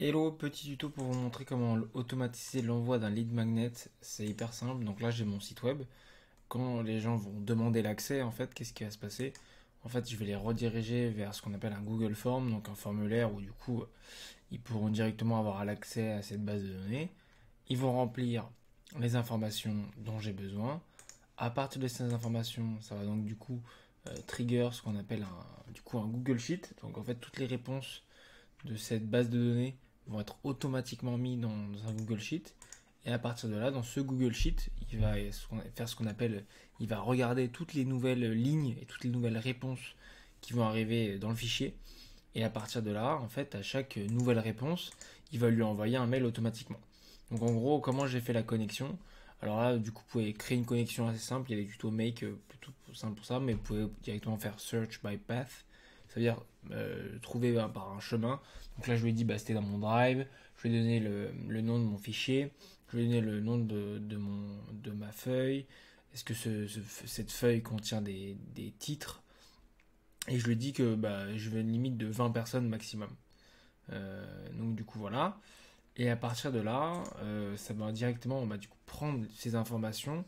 Hello, petit tuto pour vous montrer comment automatiser l'envoi d'un lead magnet. C'est hyper simple. Donc là, j'ai mon site web. Quand les gens vont demander l'accès, en fait, qu'est-ce qui va se passer? En fait, je vais les rediriger vers ce qu'on appelle un Google Form, donc un formulaire où du coup, ils pourront directement avoir l'accès à cette base de données. Ils vont remplir les informations dont j'ai besoin. À partir de ces informations, ça va donc du coup trigger ce qu'on appelle un Google Sheet. Donc en fait, toutes les réponses de cette base de données vont être automatiquement mis dans un Google Sheet. Et à partir de là, dans ce Google Sheet, il va faire ce qu'on appelle, il va regarder toutes les nouvelles lignes et toutes les nouvelles réponses qui vont arriver dans le fichier. Et à partir de là, en fait, à chaque nouvelle réponse, il va lui envoyer un mail automatiquement. Donc en gros, comment j'ai fait la connexion? Alors là, du coup, vous pouvez créer une connexion assez simple. Il y a des tutos Make plutôt simple pour ça, mais vous pouvez directement faire Search by Path. Ça veut dire trouver par un chemin. Donc là, je lui ai dit, bah, c'était dans mon drive. Je lui ai donné le nom de mon fichier. Je lui ai donné le nom de ma feuille. Est-ce que cette feuille contient des titres? Et je lui ai dit que bah, je veux une limite de 20 personnes maximum. Donc du coup, voilà. Et à partir de là, ça va directement du coup, prendre ces informations,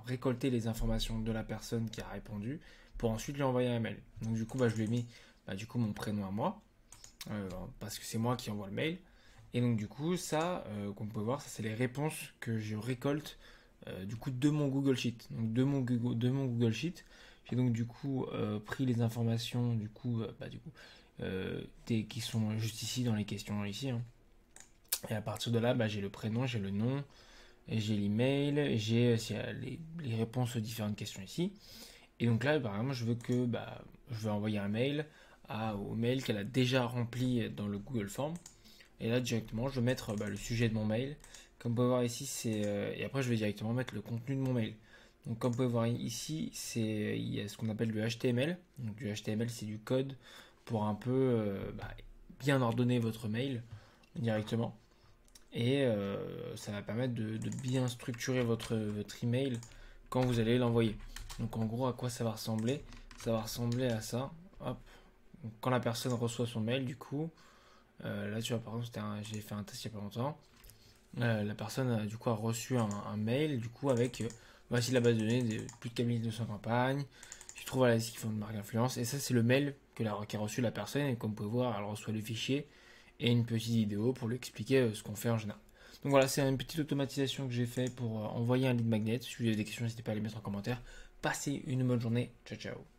récolter les informations de la personne qui a répondu, pour ensuite lui envoyer un mail. Donc du coup, je lui ai mis du coup, mon prénom à moi, parce que c'est moi qui envoie le mail. Et donc du coup, ça, comme vous pouvez voir, ça c'est les réponses que je récolte du coup de mon Google Sheet. Donc de mon Google Sheet, j'ai donc du coup pris les informations qui sont juste ici dans les questions ici, hein. Et à partir de là, j'ai le prénom, j'ai le nom, et j'ai l'email, j'ai les réponses aux différentes questions ici. Et donc là, par exemple, je veux envoyer un mail au mail qu'elle a déjà rempli dans le Google Form. Et là, directement, je vais mettre le sujet de mon mail. Comme vous pouvez voir ici, et après, je vais directement mettre le contenu de mon mail. Donc, comme vous pouvez voir ici, il y a ce qu'on appelle du HTML. Donc, du HTML, c'est du code pour un peu bien ordonner votre mail directement. Et ça va permettre de bien structurer votre email quand vous allez l'envoyer. Donc en gros, à quoi ça va ressembler? Ça va ressembler à ça. Hop. Donc, quand la personne reçoit son mail, du coup, là tu vois, par exemple, j'ai fait un test il n'y a pas longtemps. La personne du coup a reçu un mail du coup avec voici la base de données de plus de 4200 campagnes. Tu trouves ce qu'ils font de marque d'influence. Et ça, c'est le mail qu'a reçu la personne. Et comme vous pouvez voir, elle reçoit le fichier et une petite vidéo pour lui expliquer ce qu'on fait en général. Donc voilà, c'est une petite automatisation que j'ai fait pour envoyer un lead magnet. Si vous avez des questions, n'hésitez pas à les mettre en commentaire. Passez une bonne journée. Ciao, ciao.